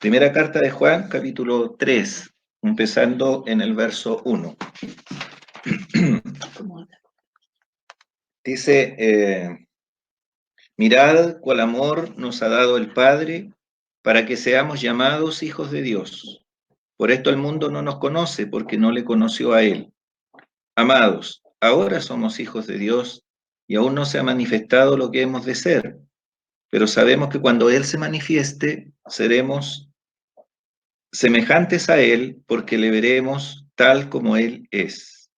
Primera carta de Juan, capítulo 3, empezando en el verso 1. Dice, mirad cuál amor nos ha dado el Padre para que seamos llamados hijos de Dios. Por esto el mundo no nos conoce, porque no le conoció a Él. Amados, ahora somos hijos de Dios y aún no se ha manifestado lo que hemos de ser, pero sabemos que cuando Él se manifieste, seremos semejantes a Él, porque le veremos tal como Él es.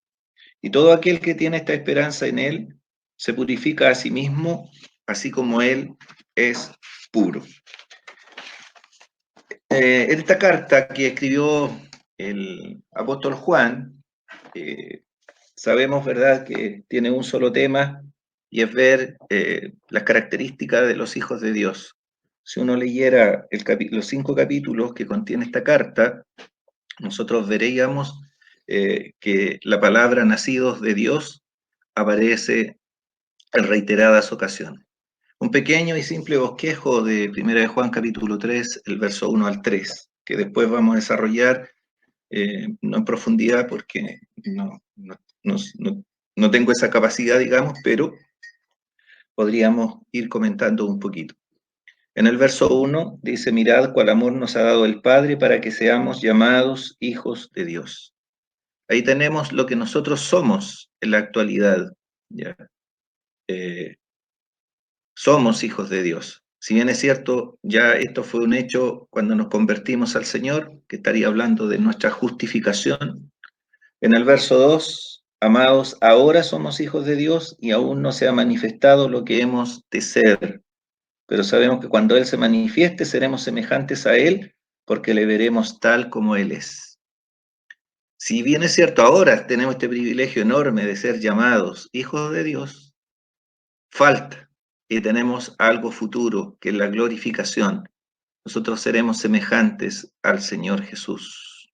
Y todo aquel que tiene esta esperanza en Él, se purifica a sí mismo, así como Él es puro. En esta carta que escribió el apóstol Juan, sabemos, ¿verdad?, que tiene un solo tema, y es ver las características de los hijos de Dios. Si uno leyera los 5 capítulos que contiene esta carta, nosotros veríamos que la palabra nacidos de Dios aparece en reiteradas ocasiones. Un pequeño y simple bosquejo de 1 de Juan capítulo 3, el verso 1 al 3, que después vamos a desarrollar no en profundidad porque no tengo esa capacidad, digamos, pero podríamos ir comentando un poquito. En el verso 1 dice, mirad cuál amor nos ha dado el Padre para que seamos llamados hijos de Dios. Ahí tenemos lo que nosotros somos en la actualidad. ¿Ya? Somos hijos de Dios. Si bien es cierto, ya esto fue un hecho cuando nos convertimos al Señor, que estaría hablando de nuestra justificación. En el verso 2, amados, ahora somos hijos de Dios y aún no se ha manifestado lo que hemos de ser, pero sabemos que cuando Él se manifieste seremos semejantes a Él porque le veremos tal como Él es. Si bien es cierto, ahora tenemos este privilegio enorme de ser llamados hijos de Dios, falta y tenemos algo futuro, que es la glorificación. Nosotros seremos semejantes al Señor Jesús.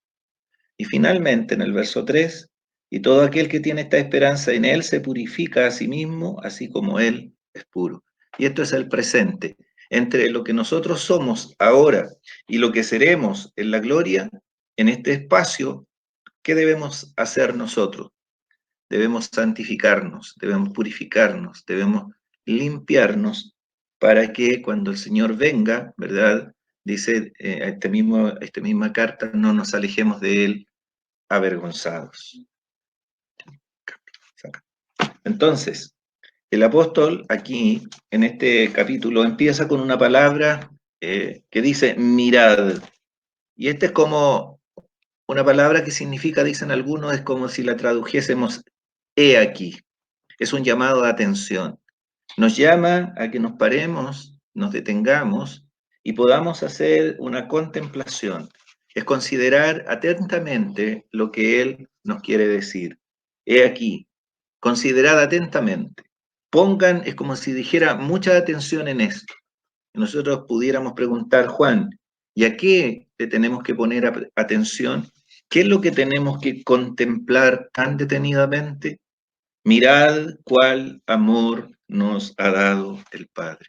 Y finalmente, en el verso 3, y todo aquel que tiene esta esperanza en Él se purifica a sí mismo, así como Él es puro. Y esto es el presente. Entre lo que nosotros somos ahora y lo que seremos en la gloria, en este espacio, ¿qué debemos hacer nosotros? Debemos santificarnos, debemos purificarnos, debemos limpiarnos para que cuando el Señor venga, ¿verdad? Dice esta misma carta, no nos alejemos de Él avergonzados. Entonces, el apóstol aquí, en este capítulo, empieza con una palabra que dice mirad. Y esta es como una palabra que significa, dicen algunos, es como si la tradujésemos he aquí. Es un llamado de atención. Nos llama a que nos paremos, nos detengamos y podamos hacer una contemplación. Es considerar atentamente lo que Él nos quiere decir. He aquí, considerad atentamente. Pongan, es como si dijera mucha atención en esto. Nosotros pudiéramos preguntar, Juan, ¿y a qué le tenemos que poner atención? ¿Qué es lo que tenemos que contemplar tan detenidamente? Mirad cuál amor nos ha dado el Padre.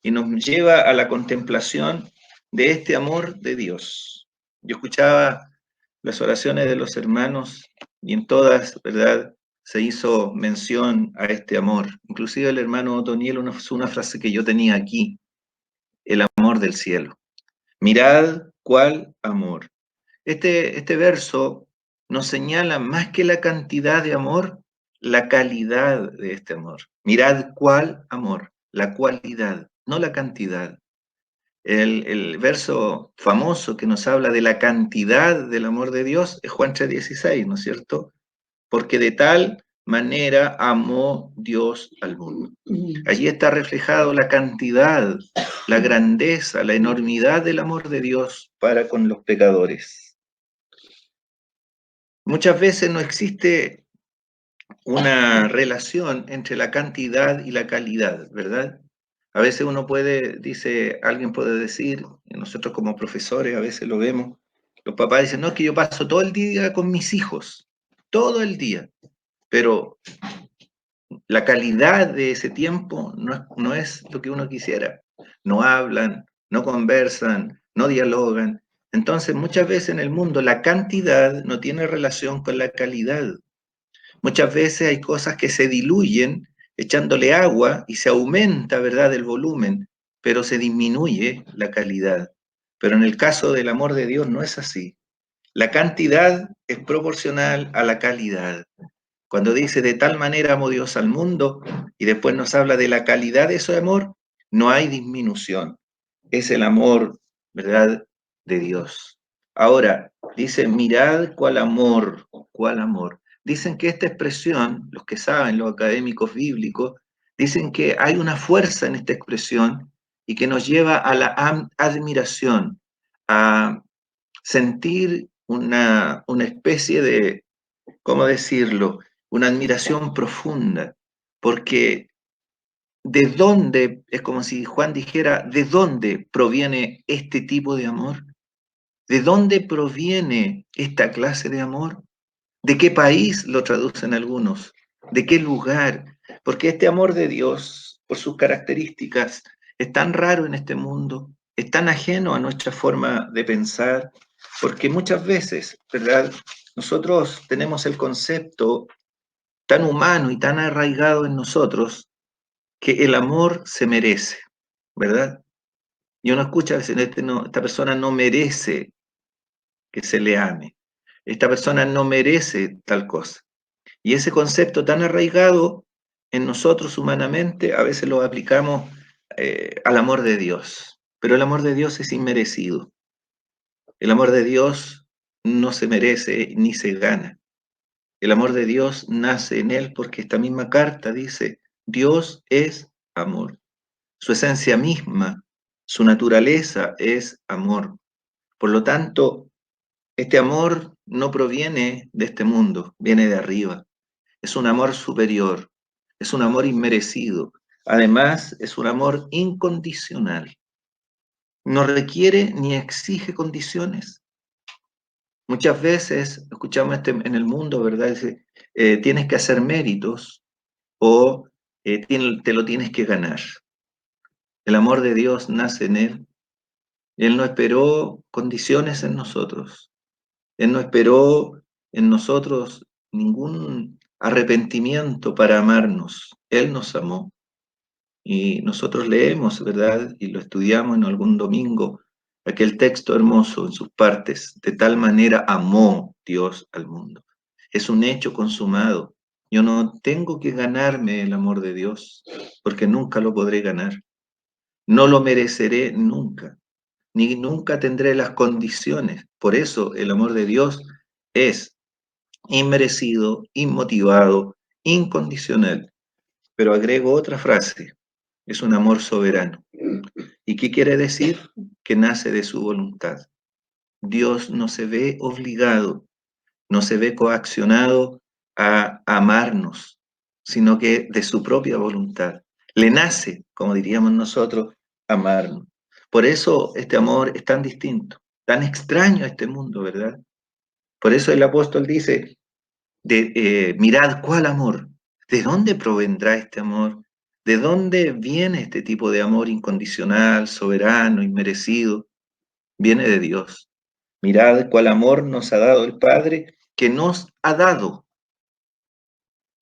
Y nos lleva a la contemplación de este amor de Dios. Yo escuchaba las oraciones de los hermanos y en todas, ¿verdad?, se hizo mención a este amor. Inclusive el hermano Otoniel usó una frase que yo tenía aquí, el amor del cielo. Mirad cuál amor. Este verso nos señala más que la cantidad de amor, la calidad de este amor. Mirad cuál amor, la cualidad, no la cantidad. El verso famoso que nos habla de la cantidad del amor de Dios es Juan 3:16, ¿no es cierto? Porque de tal manera amó Dios al mundo. Allí está reflejado la cantidad, la grandeza, la enormidad del amor de Dios para con los pecadores. Muchas veces no existe una relación entre la cantidad y la calidad, ¿verdad? A veces uno alguien puede decir, y nosotros como profesores a veces lo vemos, los papás dicen, no, es que yo paso todo el día con mis hijos, todo el día, pero la calidad de ese tiempo no es lo que uno quisiera. No hablan, no conversan, no dialogan. Entonces, muchas veces en el mundo la cantidad no tiene relación con la calidad. Muchas veces hay cosas que se diluyen echándole agua y se aumenta, ¿verdad?, el volumen, pero se disminuye la calidad. Pero en el caso del amor de Dios no es así. La cantidad es proporcional a la calidad. Cuando dice de tal manera amó Dios al mundo y después nos habla de la calidad de ese amor, no hay disminución. Es el amor, ¿verdad?, de Dios. Ahora, dice, mirad cuál amor, cuál amor. Dicen que esta expresión, los que saben, los académicos bíblicos, dicen que hay una fuerza en esta expresión y que nos lleva a la admiración, a sentir una especie de, ¿cómo decirlo?, una admiración profunda, porque ¿de dónde, es como si Juan dijera, ¿de dónde proviene este tipo de amor? ¿De dónde proviene esta clase de amor? ¿De qué país lo traducen algunos? ¿De qué lugar? Porque este amor de Dios, por sus características, es tan raro en este mundo, es tan ajeno a nuestra forma de pensar, porque muchas veces, ¿verdad? Nosotros tenemos el concepto tan humano y tan arraigado en nosotros que el amor se merece, ¿verdad? Y uno escucha a veces, esta persona no merece que se le ame, esta persona no merece tal cosa. Y ese concepto tan arraigado en nosotros humanamente, a veces lo aplicamos al amor de Dios, pero el amor de Dios es inmerecido. El amor de Dios no se merece ni se gana. El amor de Dios nace en él porque esta misma carta dice, Dios es amor. Su esencia misma, su naturaleza es amor. Por lo tanto, este amor no proviene de este mundo, viene de arriba. Es un amor superior, es un amor inmerecido. Además, es un amor incondicional. No requiere ni exige condiciones. Muchas veces escuchamos en el mundo, ¿verdad? Dice, tienes que hacer méritos o te lo tienes que ganar. El amor de Dios nace en Él. Él no esperó condiciones en nosotros. Él no esperó en nosotros ningún arrepentimiento para amarnos. Él nos amó. Y nosotros leemos, ¿verdad? Y lo estudiamos en algún domingo, aquel texto hermoso en sus partes. De tal manera amó Dios al mundo. Es un hecho consumado. Yo no tengo que ganarme el amor de Dios, porque nunca lo podré ganar. No lo mereceré nunca, ni nunca tendré las condiciones. Por eso el amor de Dios es inmerecido, inmotivado, incondicional. Pero agrego otra frase, es un amor soberano. ¿Y qué quiere decir? Que nace de su voluntad. Dios no se ve obligado, no se ve coaccionado a amarnos, sino que de su propia voluntad. Le nace, como diríamos nosotros, amarnos. Por eso este amor es tan distinto, tan extraño a este mundo, ¿verdad? Por eso el apóstol dice, mirad cuál amor, ¿de dónde provendrá este amor? ¿De dónde viene este tipo de amor incondicional, soberano, inmerecido? Viene de Dios. Mirad cuál amor nos ha dado el Padre, que nos ha dado,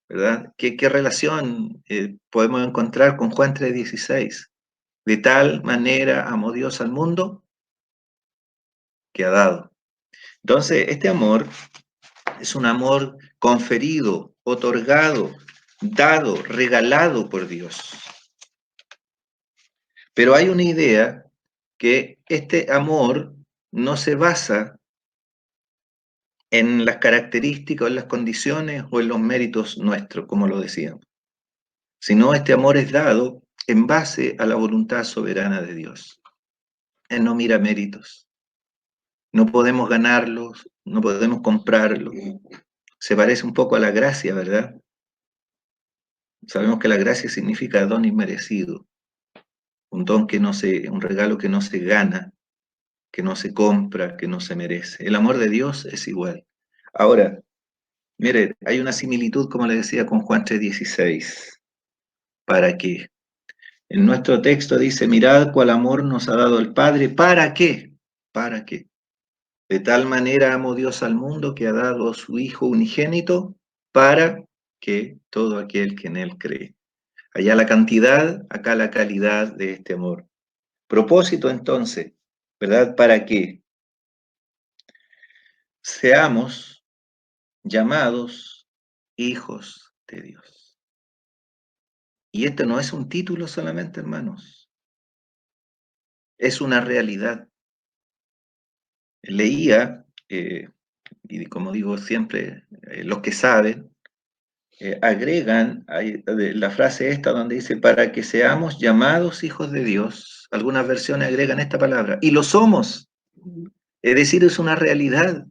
¿verdad? ¿Qué relación podemos encontrar con Juan 3:16? De tal manera amó Dios al mundo que ha dado. Entonces, este amor es un amor conferido, otorgado, dado, regalado por Dios. Pero hay una idea que este amor no se basa en las características, o en las condiciones o en los méritos nuestros, como lo decíamos, sino este amor es dado en base a la voluntad soberana de Dios. Él no mira méritos, no podemos ganarlos, no podemos comprarlos. Se parece un poco a la gracia, ¿verdad? Sabemos que la gracia significa don inmerecido, un don que no se, un regalo que no se gana, que no se compra, que no se merece. El amor de Dios es igual. Ahora, mire, hay una similitud, como le decía, con Juan 3:16. ¿Para qué? En nuestro texto dice, mirad cuál amor nos ha dado el Padre. ¿Para qué? ¿para qué? De tal manera amó Dios al mundo que ha dado a su Hijo unigénito para que todo aquel que en él cree. Allá la cantidad, acá la calidad de este amor. Propósito entonces, ¿verdad? Para que seamos llamados hijos de Dios. Y este no es un título solamente, hermanos, es una realidad. Leía, y como digo siempre, los que saben, agregan la frase esta donde dice, para que seamos llamados hijos de Dios. Algunas versiones agregan esta palabra, y lo somos. Es decir, es una realidad.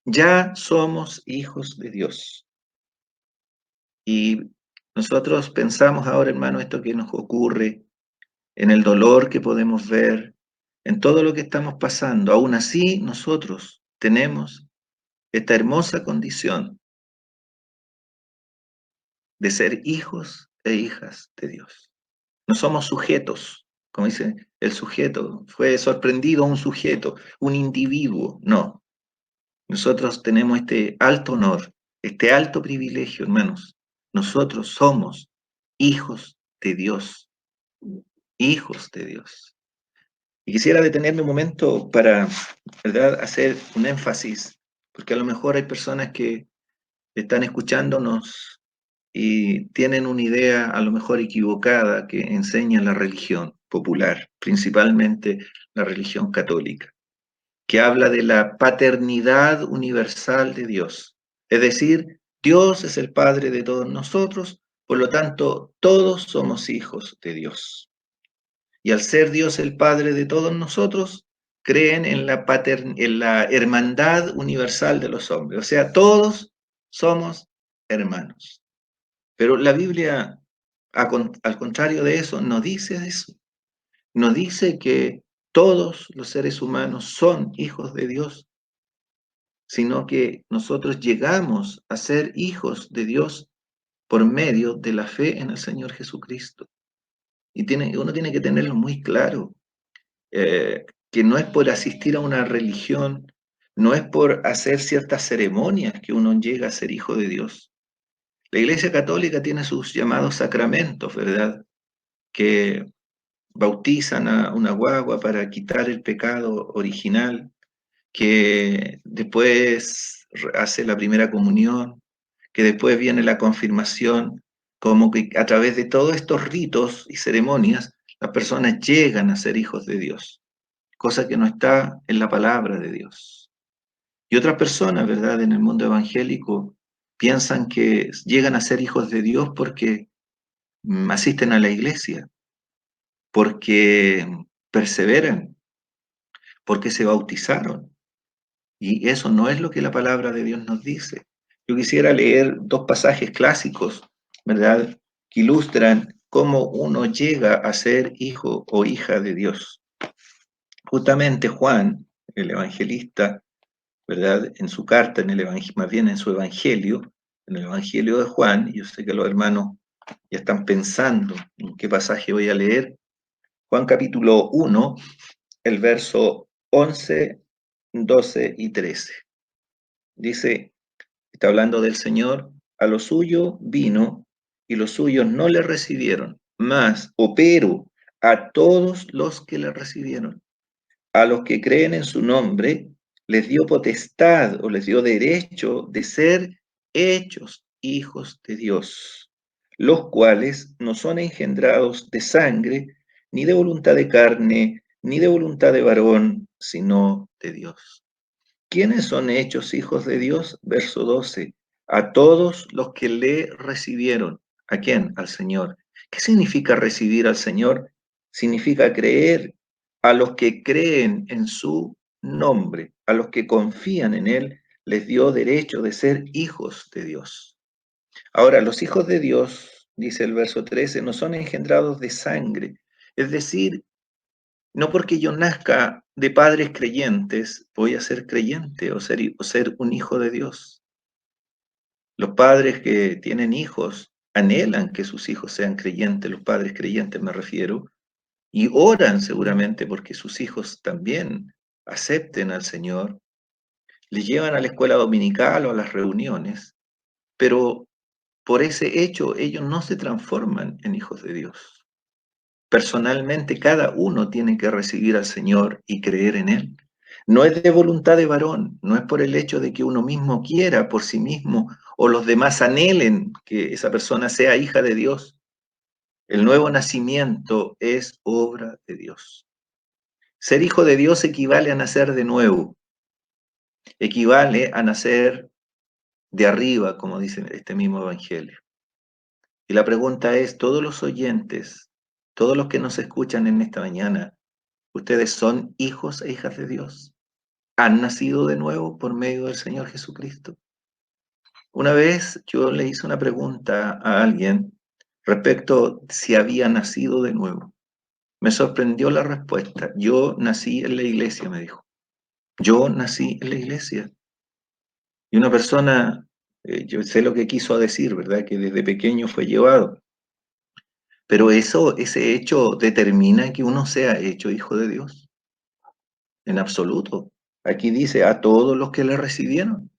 Ya somos hijos de Dios. Y nosotros pensamos ahora, hermano, esto que nos ocurre, en el dolor que podemos ver, en todo lo que estamos pasando. Aún así, nosotros tenemos esta hermosa condición de ser hijos e hijas de Dios. No somos sujetos, como dice el sujeto, fue sorprendido un sujeto, un individuo, no. Nosotros tenemos este alto honor, este alto privilegio, hermanos. Nosotros somos hijos de Dios, hijos de Dios. Y quisiera detenerme un momento para, ¿verdad?, hacer un énfasis, porque a lo mejor hay personas que están escuchándonos y tienen una idea a lo mejor equivocada que enseña la religión popular, principalmente la religión católica, que habla de la paternidad universal de Dios. Es decir, Dios es el Padre de todos nosotros, por lo tanto, todos somos hijos de Dios. Y al ser Dios el Padre de todos nosotros, creen en en la hermandad universal de los hombres. O sea, todos somos hermanos. Pero la Biblia, al contrario de eso, no dice eso. No dice que todos los seres humanos son hijos de Dios, sino que nosotros llegamos a ser hijos de Dios por medio de la fe en el Señor Jesucristo. Y uno tiene que tenerlo muy claro, que no es por asistir a una religión, no es por hacer ciertas ceremonias que uno llega a ser hijo de Dios. La Iglesia Católica tiene sus llamados sacramentos, ¿verdad? Que bautizan a una guagua para quitar el pecado original, que después hace la primera comunión, que después viene la confirmación, como que a través de todos estos ritos y ceremonias, las personas llegan a ser hijos de Dios, cosa que no está en la palabra de Dios. Y otras personas, ¿verdad?, en el mundo evangélico piensan que llegan a ser hijos de Dios porque asisten a la iglesia, porque perseveran, porque se bautizaron. Y eso no es lo que la palabra de Dios nos dice. Yo quisiera leer dos pasajes clásicos, ¿verdad?, que ilustran cómo uno llega a ser hijo o hija de Dios. Justamente Juan, el evangelista, ¿verdad?, en su carta, más bien en su evangelio, en el evangelio de Juan, y yo sé que los hermanos ya están pensando en qué pasaje voy a leer. Juan capítulo 1, el verso 11, 12 y 13. Dice, está hablando del Señor, a lo suyo vino y los suyos no le recibieron, pero a todos los que le recibieron, a los que creen en su nombre, les dio potestad o les dio derecho de ser hechos hijos de Dios, los cuales no son engendrados de sangre, ni de voluntad de carne, ni de voluntad de varón, sino de Dios. ¿Quiénes son hechos hijos de Dios? Verso 12. A todos los que le recibieron. ¿A quién? Al Señor. ¿Qué significa recibir al Señor? Significa creer. A los que creen en su nombre, a los que confían en Él, les dio derecho de ser hijos de Dios. Ahora, los hijos de Dios, dice el verso 13, no son engendrados de sangre. Es decir, no porque yo nazca de padres creyentes, voy a ser creyente o ser un hijo de Dios. Los padres que tienen hijos anhelan que sus hijos sean creyentes, los padres creyentes me refiero, y oran seguramente porque sus hijos también acepten al Señor, le llevan a la escuela dominical o a las reuniones, pero por ese hecho ellos no se transforman en hijos de Dios. Personalmente, cada uno tiene que recibir al Señor y creer en Él. No es de voluntad de varón, no es por el hecho de que uno mismo quiera por sí mismo o los demás anhelen que esa persona sea hija de Dios. El nuevo nacimiento es obra de Dios. Ser hijo de Dios equivale a nacer de nuevo, equivale a nacer de arriba, como dice este mismo evangelio. Y la pregunta es, todos los oyentes, todos los que nos escuchan en esta mañana, ¿ustedes son hijos e hijas de Dios? ¿Han nacido de nuevo por medio del Señor Jesucristo? Una vez yo le hice una pregunta a alguien respecto si había nacido de nuevo. Me sorprendió la respuesta. Yo nací en la iglesia, me dijo. Yo nací en la iglesia. Y una persona, yo sé lo que quiso decir, ¿verdad? Que desde pequeño fue llevado. Pero ese hecho determina que uno sea hecho hijo de Dios. En absoluto. Aquí dice a todos los que le recibieron.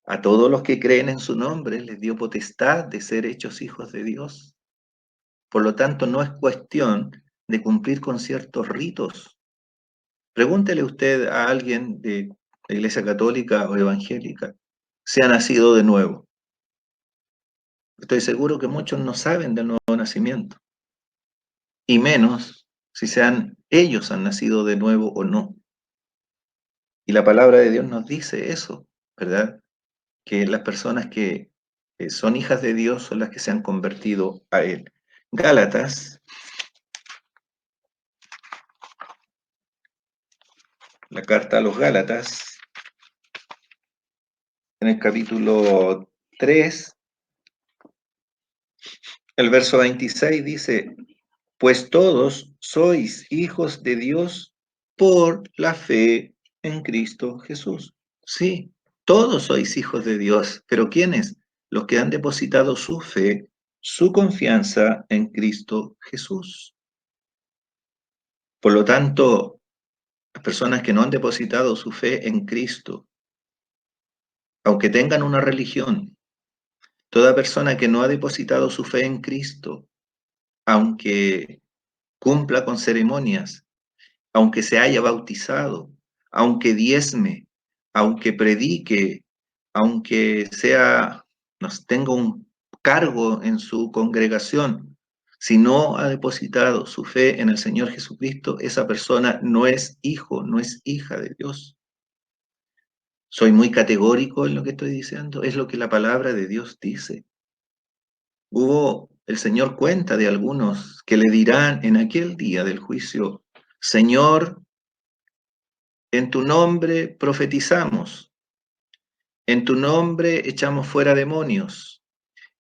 A todos los que creen en su nombre les dio potestad de ser hechos hijos de Dios. Por lo tanto, no es cuestión de cumplir con ciertos ritos. Pregúntele usted a alguien de la Iglesia Católica o evangélica si ha nacido de nuevo. Estoy seguro que muchos no saben del nuevo nacimiento, y menos si ellos han nacido de nuevo o no. Y la palabra de Dios nos dice eso, ¿verdad? Que las personas que son hijas de Dios son las que se han convertido a Él. Gálatas, la carta a los Gálatas, en el capítulo 3, el verso 26 dice, pues todos sois hijos de Dios por la fe en Cristo Jesús. Sí, todos sois hijos de Dios, pero ¿quiénes? Los que han depositado su fe, su confianza en Cristo Jesús. Por lo tanto, las personas que no han depositado su fe en Cristo, aunque tengan una religión, toda persona que no ha depositado su fe en Cristo, aunque cumpla con ceremonias, aunque se haya bautizado, aunque diezme, aunque predique, aunque tenga un cargo en su congregación, si no ha depositado su fe en el Señor Jesucristo, esa persona no es hijo, no es hija de Dios. Soy muy categórico en lo que estoy diciendo, es lo que la palabra de Dios dice. El Señor cuenta de algunos que le dirán en aquel día del juicio, Señor, en tu nombre profetizamos, en tu nombre echamos fuera demonios,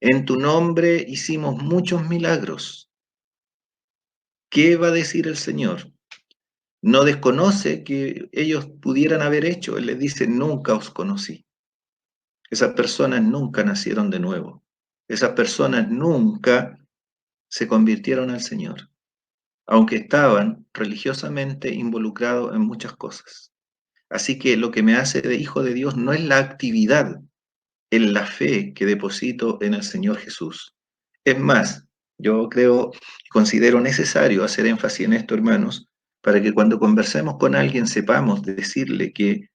en tu nombre hicimos muchos milagros. ¿Qué va a decir el Señor? No desconoce que ellos pudieran haber hecho. Él les dice, nunca os conocí. Esas personas nunca nacieron de nuevo. Esas personas nunca se convirtieron al Señor, aunque estaban religiosamente involucrados en muchas cosas. Así que lo que me hace de hijo de Dios no es la actividad, en la fe que deposito en el Señor Jesús. Es más, yo considero necesario hacer énfasis en esto, hermanos, para que cuando conversemos con alguien sepamos decirle que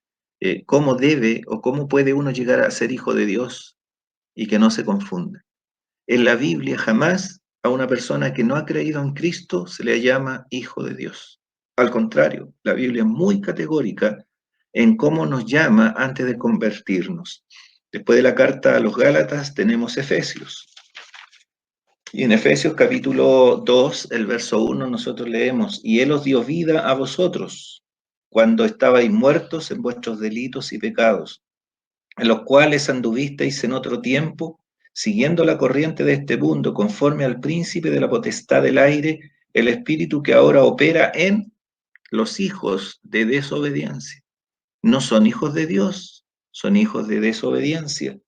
cómo debe o cómo puede uno llegar a ser hijo de Dios y que no se confunda. En la Biblia jamás a una persona que no ha creído en Cristo se le llama hijo de Dios. Al contrario, la Biblia es muy categórica en cómo nos llama antes de convertirnos. Después de la carta a los Gálatas tenemos Efesios. Y en Efesios capítulo 2, el verso 1, nosotros leemos, y Él os dio vida a vosotros, cuando estabais muertos en vuestros delitos y pecados, en los cuales anduvisteis en otro tiempo, siguiendo la corriente de este mundo, conforme al príncipe de la potestad del aire, el espíritu que ahora opera en los hijos de desobediencia. No son hijos de Dios, son hijos de desobediencia,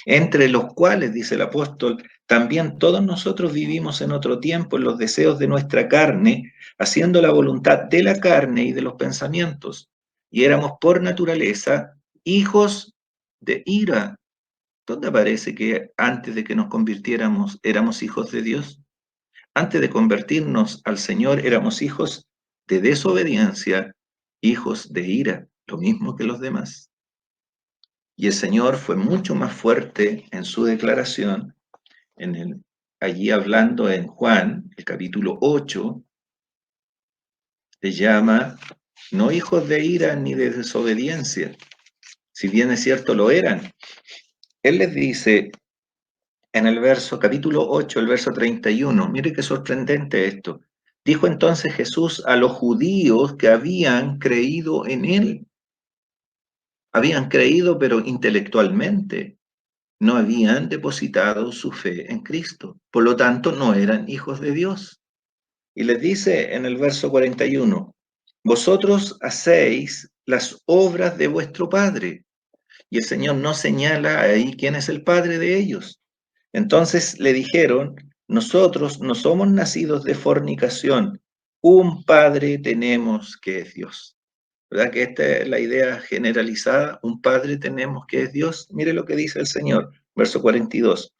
entre los cuales, dice el apóstol, también todos nosotros vivimos en otro tiempo en los deseos de nuestra carne, haciendo la voluntad de la carne y de los pensamientos. y éramos por naturaleza hijos de ira. ¿Dónde aparece que antes de que nos convirtiéramos éramos hijos de Dios? Antes de convertirnos al Señor éramos hijos de desobediencia, hijos de ira, lo mismo que los demás. Y el Señor fue mucho más fuerte en su declaración, allí hablando en Juan, el capítulo 8, le llama no hijos de ira ni de desobediencia, si bien es cierto lo eran. Él les dice en el capítulo 8, el verso 31, mire qué sorprendente esto. Dijo entonces Jesús a los judíos que habían creído en él. Habían creído, pero intelectualmente. No habían depositado su fe en Cristo. Por lo tanto, no eran hijos de Dios. Y les dice en el verso 41, vosotros hacéis las obras de vuestro padre. Y el Señor no señala ahí quién es el padre de ellos. Entonces le dijeron, nosotros no somos nacidos de fornicación, un padre tenemos que es Dios. ¿Verdad que esta es la idea generalizada? Un padre tenemos que es Dios. Mire lo que dice el Señor, verso 42.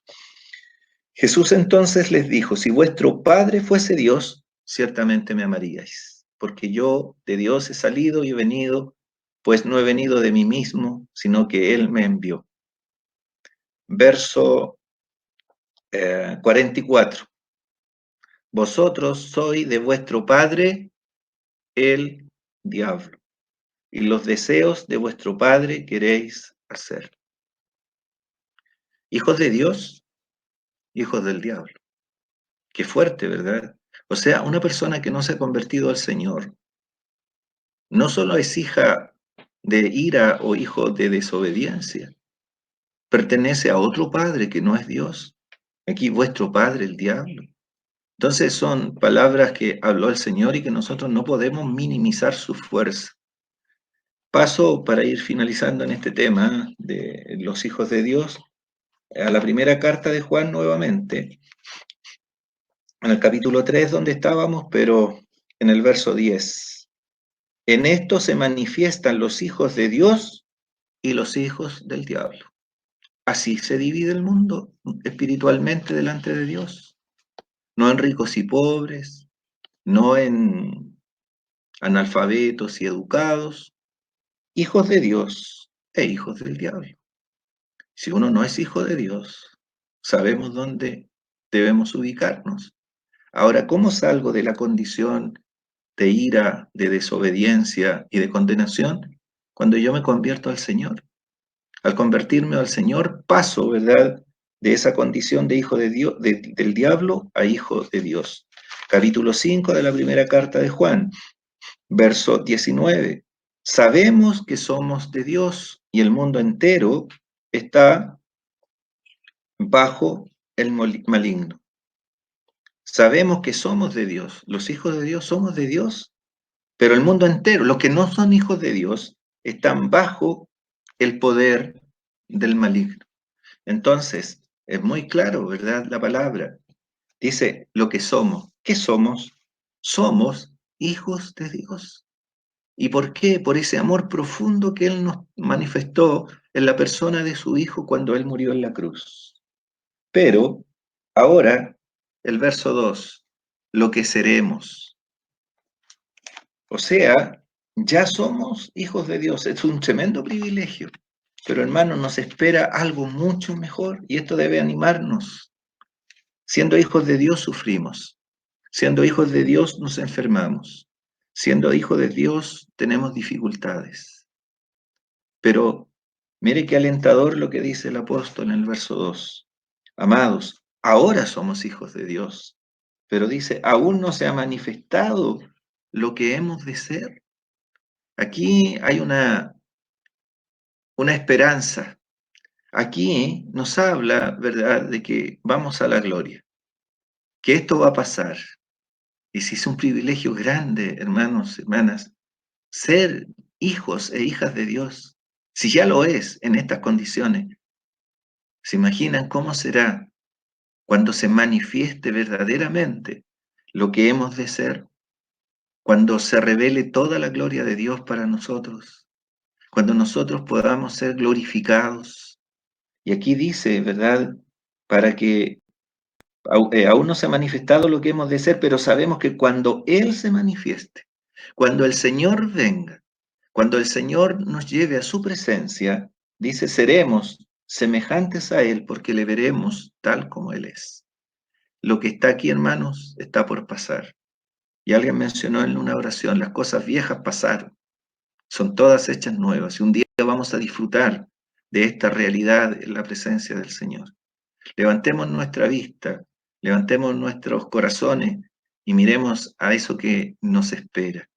Jesús entonces les dijo, si vuestro padre fuese Dios, ciertamente me amaríais, porque yo de Dios he salido y he venido, pues no he venido de mí mismo, sino que Él me envió. Verso 44. Vosotros sois de vuestro padre el diablo, y los deseos de vuestro padre queréis hacer. Hijos de Dios, hijos del diablo. Qué fuerte, ¿verdad? O sea, una persona que no se ha convertido al Señor, no solo es hija de ira o hijo de desobediencia, pertenece a otro padre que no es Dios. Aquí vuestro padre, el diablo. Entonces son palabras que habló el Señor y que nosotros no podemos minimizar su fuerza. Paso para ir finalizando en este tema de los hijos de Dios a la primera carta de Juan nuevamente, en el capítulo 3 donde estábamos, pero en el verso 10. En esto se manifiestan los hijos de Dios y los hijos del diablo. Así se divide el mundo espiritualmente delante de Dios. No en ricos y pobres, no en analfabetos y educados, hijos de Dios e hijos del diablo. Si uno no es hijo de Dios, sabemos dónde debemos ubicarnos. Ahora, ¿cómo salgo de la condición de ira, de desobediencia y de condenación? Cuando yo me convierto al Señor. Al convertirme al Señor, paso, ¿verdad?, de esa condición de hijo de Dios, del diablo a hijo de Dios. Capítulo 5 de la primera carta de Juan, verso 19. Sabemos que somos de Dios y el mundo entero está bajo el maligno. Sabemos que somos de Dios, los hijos de Dios somos de Dios, pero el mundo entero, los que no son hijos de Dios, están bajo el poder del maligno. Entonces, es muy claro, ¿verdad? La palabra dice lo que somos. ¿Qué somos? Somos hijos de Dios. ¿Y por qué? Por ese amor profundo que Él nos manifestó en la persona de su Hijo cuando Él murió en la cruz. Pero ahora, el verso 2, lo que seremos. O sea, ya somos hijos de Dios. Es un tremendo privilegio. Pero hermano, nos espera algo mucho mejor y esto debe animarnos. Siendo hijos de Dios sufrimos. Siendo hijos de Dios nos enfermamos. Siendo hijos de Dios tenemos dificultades. Pero mire qué alentador lo que dice el apóstol en el verso 2. Amados, ahora somos hijos de Dios, pero dice, aún no se ha manifestado lo que hemos de ser. Aquí hay una esperanza. Aquí nos habla, ¿verdad?, de que vamos a la gloria, que esto va a pasar. Y si es un privilegio grande, hermanos, hermanas, ser hijos e hijas de Dios, si ya lo es en estas condiciones, ¿se imaginan cómo será cuando se manifieste verdaderamente lo que hemos de ser? cuando se revele toda la gloria de Dios para nosotros, cuando nosotros podamos ser glorificados. Y aquí dice, ¿verdad? Para que aún no se ha manifestado lo que hemos de ser, pero sabemos que cuando Él se manifieste, cuando el Señor venga, cuando el Señor nos lleve a su presencia, dice, seremos semejantes a Él porque le veremos tal como Él es. Lo que está aquí, hermanos, está por pasar. Y alguien mencionó en una oración, las cosas viejas pasaron, son todas hechas nuevas y un día vamos a disfrutar de esta realidad en la presencia del Señor. Levantemos nuestra vista, levantemos nuestros corazones y miremos a eso que nos espera,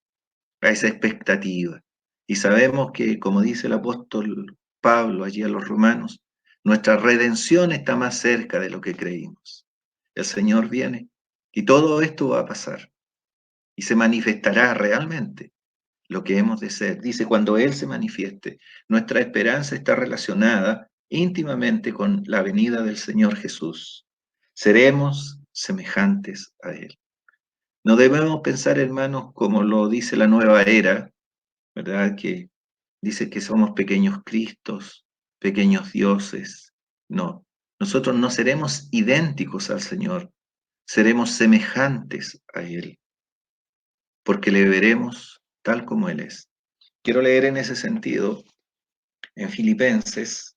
a esa expectativa. Y sabemos que, como dice el apóstol Pablo allí a los romanos, nuestra redención está más cerca de lo que creímos. El Señor viene y todo esto va a pasar y se manifestará realmente lo que hemos de ser. Dice, cuando Él se manifieste, nuestra esperanza está relacionada íntimamente con la venida del Señor Jesús. Seremos semejantes a Él. No debemos pensar, hermanos, como lo dice la nueva era, ¿verdad? Que dice que somos pequeños Cristos, pequeños dioses. No, nosotros no seremos idénticos al Señor, seremos semejantes a Él, porque le veremos tal como Él es. Quiero leer en ese sentido en Filipenses,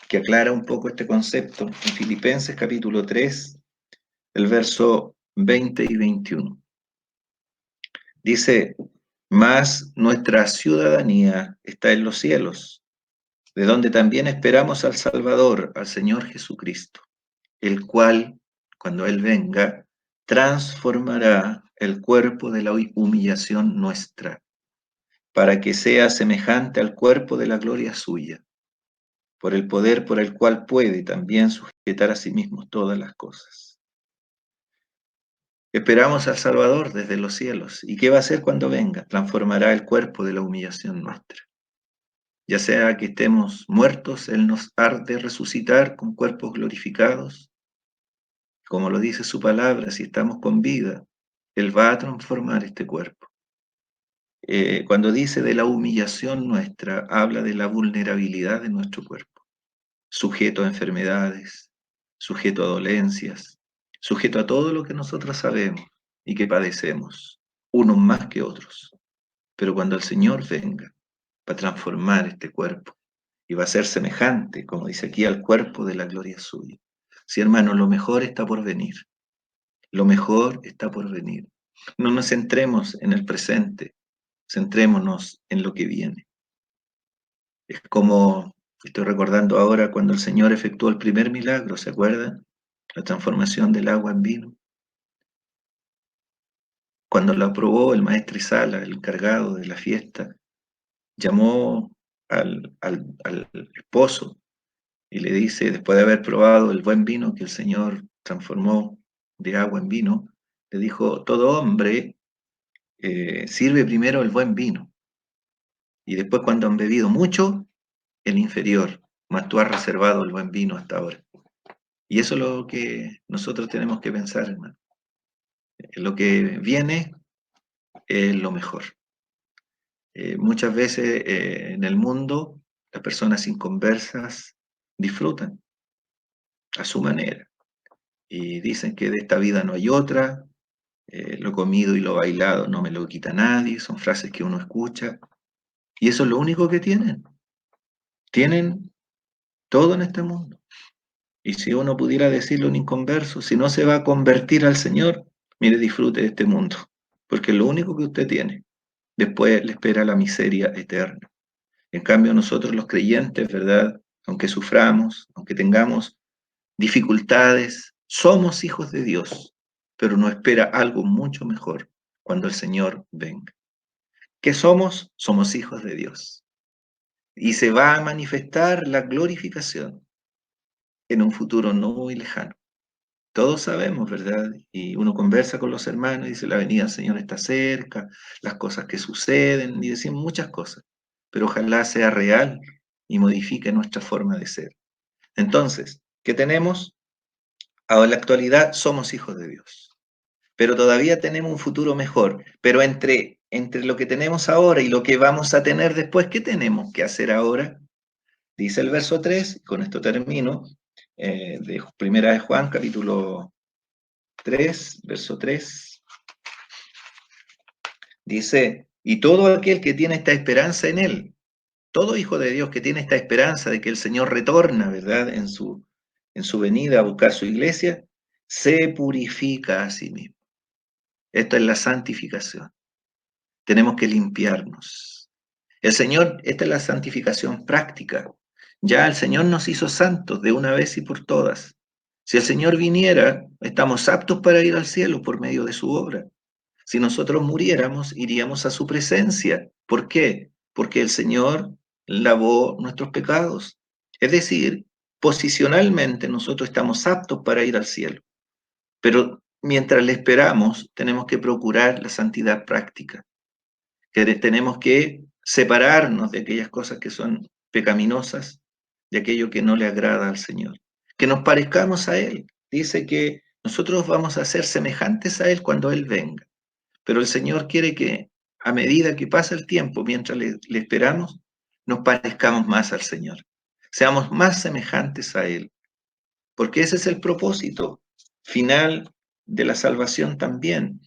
que aclara un poco este concepto, en Filipenses capítulo 3, el verso 20 y 21. Dice, mas nuestra ciudadanía está en los cielos, de donde también esperamos al Salvador, al Señor Jesucristo, el cual, cuando Él venga, transformará el cuerpo de la humillación nuestra, para que sea semejante al cuerpo de la gloria suya, por el poder por el cual puede también sujetar a sí mismo todas las cosas. Esperamos al Salvador desde los cielos. ¿Y qué va a hacer cuando venga? Transformará el cuerpo de la humillación nuestra. Ya sea que estemos muertos, Él nos harde resucitar con cuerpos glorificados. Como lo dice su palabra, si estamos con vida, Él va a transformar este cuerpo. Cuando dice de la humillación nuestra, habla de la vulnerabilidad de nuestro cuerpo, sujeto a enfermedades, sujeto a dolencias, sujeto a todo lo que nosotros sabemos y que padecemos, unos más que otros. Pero cuando el Señor venga, va a transformar este cuerpo y va a ser semejante, como dice aquí, al cuerpo de la gloria suya. Sí, hermano, lo mejor está por venir. Lo mejor está por venir. No nos centremos en el presente, centrémonos en lo que viene. Es como, estoy recordando ahora cuando el Señor efectuó el primer milagro, ¿se acuerdan? La transformación del agua en vino. Cuando la aprobó el maestresala, el encargado de la fiesta, llamó al esposo y le dice, después de haber probado el buen vino que el Señor transformó de agua en vino, le dijo, todo hombre sirve primero el buen vino y después cuando han bebido mucho, el inferior, mas tú has reservado el buen vino hasta ahora. Y eso es lo que nosotros tenemos que pensar, hermano. Lo que viene es lo mejor. Muchas veces en el mundo las personas inconversas disfrutan a su manera y dicen que de esta vida no hay otra, lo comido y lo bailado no me lo quita nadie, son frases que uno escucha y eso es lo único que tienen. Tienen todo en este mundo. Y si uno pudiera decirle a un inconverso, si no se va a convertir al Señor, mire, disfrute de este mundo, porque es lo único que usted tiene. Después le espera la miseria eterna. En cambio, nosotros los creyentes, ¿verdad? Aunque suframos, aunque tengamos dificultades, somos hijos de Dios, pero nos espera algo mucho mejor cuando el Señor venga. ¿Qué somos? Somos hijos de Dios. Y se va a manifestar la glorificación en un futuro no muy lejano. Todos sabemos, ¿verdad? Y uno conversa con los hermanos y dice, la venida del Señor está cerca, las cosas que suceden, y decimos muchas cosas, pero ojalá sea real y modifique nuestra forma de ser. Entonces, ¿qué tenemos? Ahora en la actualidad somos hijos de Dios. pero todavía tenemos un futuro mejor. Pero entre lo que tenemos ahora y lo que vamos a tener después, ¿qué tenemos que hacer ahora? Dice el verso 3, con esto termino, de Primera de Juan, capítulo 3, verso 3, dice, y todo aquel que tiene esta esperanza en él, todo hijo de Dios que tiene esta esperanza de que el Señor retorna, ¿verdad? En su venida a buscar su iglesia, se purifica a sí mismo. Esto es la santificación. Tenemos que limpiarnos. El Señor, esta es la santificación práctica. Ya el Señor nos hizo santos de una vez y por todas. Si el Señor viniera, estamos aptos para ir al cielo por medio de su obra. Si nosotros muriéramos, iríamos a su presencia. ¿Por qué? Porque el Señor lavó nuestros pecados. Es decir, posicionalmente nosotros estamos aptos para ir al cielo. Pero mientras le esperamos, tenemos que procurar la santidad práctica. Que tenemos que separarnos de aquellas cosas que son pecaminosas, de aquello que no le agrada al Señor. Que nos parezcamos a Él. Dice que nosotros vamos a ser semejantes a Él cuando Él venga. Pero el Señor quiere que a medida que pasa el tiempo, mientras le esperamos, nos parezcamos más al Señor. Seamos más semejantes a Él. Porque ese es el propósito final de la salvación también.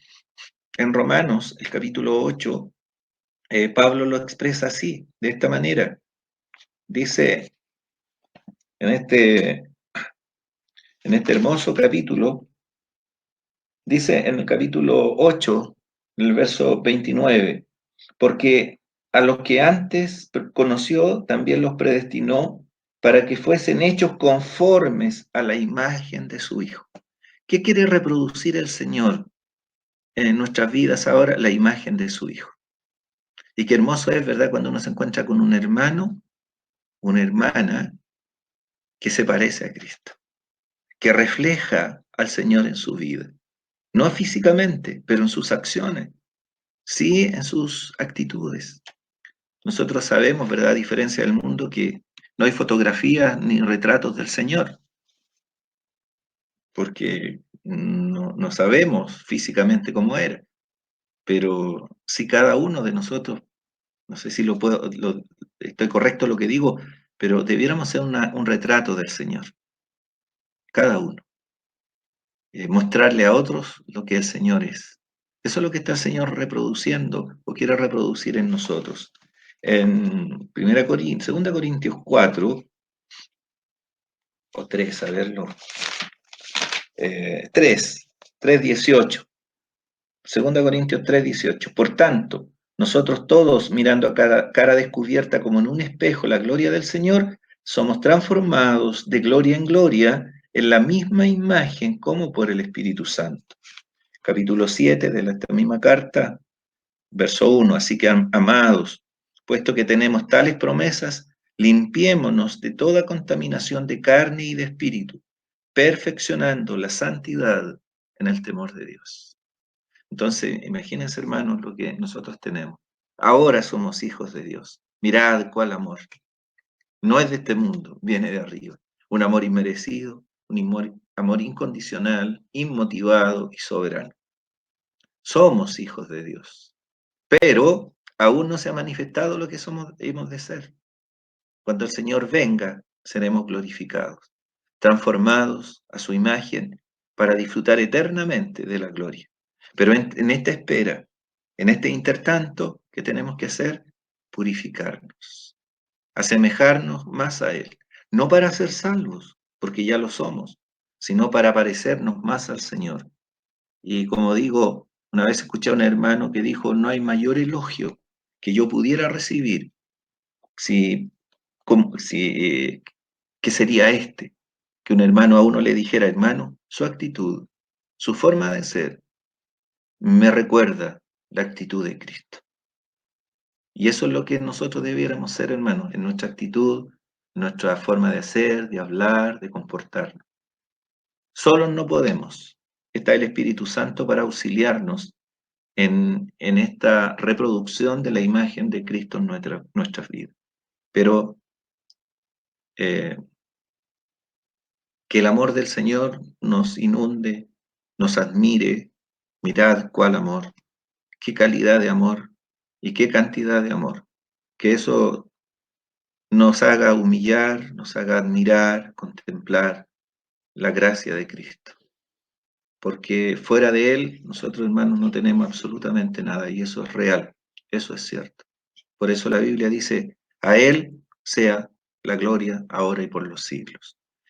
En Romanos, el capítulo 8, Pablo lo expresa así, de esta manera. Dice en este hermoso capítulo, dice en el capítulo 8, en el verso 29, porque a los que antes conoció, también los predestinó para que fuesen hechos conformes a la imagen de su Hijo. ¿Qué quiere reproducir el Señor en nuestras vidas ahora? La imagen de su Hijo. Y qué hermoso es, ¿verdad?, cuando uno se encuentra con un hermano, una hermana que se parece a Cristo, que refleja al Señor en su vida. No físicamente, pero en sus acciones, sí en sus actitudes. Nosotros sabemos, ¿verdad?, a diferencia del mundo, que no hay fotografías ni retratos del Señor, porque no sabemos físicamente cómo era, pero si cada uno de nosotros, no sé si estoy correcto lo que digo, pero debiéramos ser un retrato del Señor, cada uno. Mostrarle a otros lo que el Señor es. Eso es lo que está el Señor reproduciendo o quiere reproducir en nosotros. En 2 Corintios 4 o 3, a verlo, 3:18. 2 Corintios 3:18. Por tanto, nosotros todos, mirando a cada cara descubierta como en un espejo la gloria del Señor, somos transformados de gloria en gloria en la misma imagen como por el Espíritu Santo. Capítulo 7 de esta misma carta, verso 1. Así que, amados, puesto que tenemos tales promesas, limpiémonos de toda contaminación de carne y de espíritu, perfeccionando la santidad en el temor de Dios. Entonces, imagínense, hermanos, lo que nosotros tenemos. Ahora somos hijos de Dios. Mirad cuál amor. No es de este mundo, viene de arriba. Un amor inmerecido, amor incondicional, inmotivado y soberano. Somos hijos de Dios, pero aún no se ha manifestado lo que hemos de ser. Cuando el Señor venga, seremos glorificados, transformados a su imagen para disfrutar eternamente de la gloria. Pero en esta espera, en este intertanto, ¿qué tenemos que hacer? Purificarnos, asemejarnos más a Él, no para ser salvos, porque ya lo somos, sino para parecernos más al Señor. Y como digo, una vez escuché a un hermano que dijo, no hay mayor elogio que yo pudiera recibir si, ¿qué sería este? Que un hermano a uno le dijera, hermano, su actitud, su forma de ser, me recuerda la actitud de Cristo. Y eso es lo que nosotros debiéramos ser, hermanos, en nuestra actitud, en nuestra forma de hacer, de hablar, de comportarnos. Solos no podemos. Está el Espíritu Santo para auxiliarnos en esta reproducción de la imagen de Cristo en nuestras vidas. Pero eh, que el amor del Señor nos inunde, nos admire, Mirad cuál amor, qué calidad de amor y qué cantidad de amor. Que eso nos haga humillar, nos haga admirar, contemplar la gracia de Cristo. Porque fuera de Él, nosotros hermanos no tenemos absolutamente nada y eso es real, eso es cierto. Por eso la Biblia dice, a Él sea la gloria ahora y por los siglos.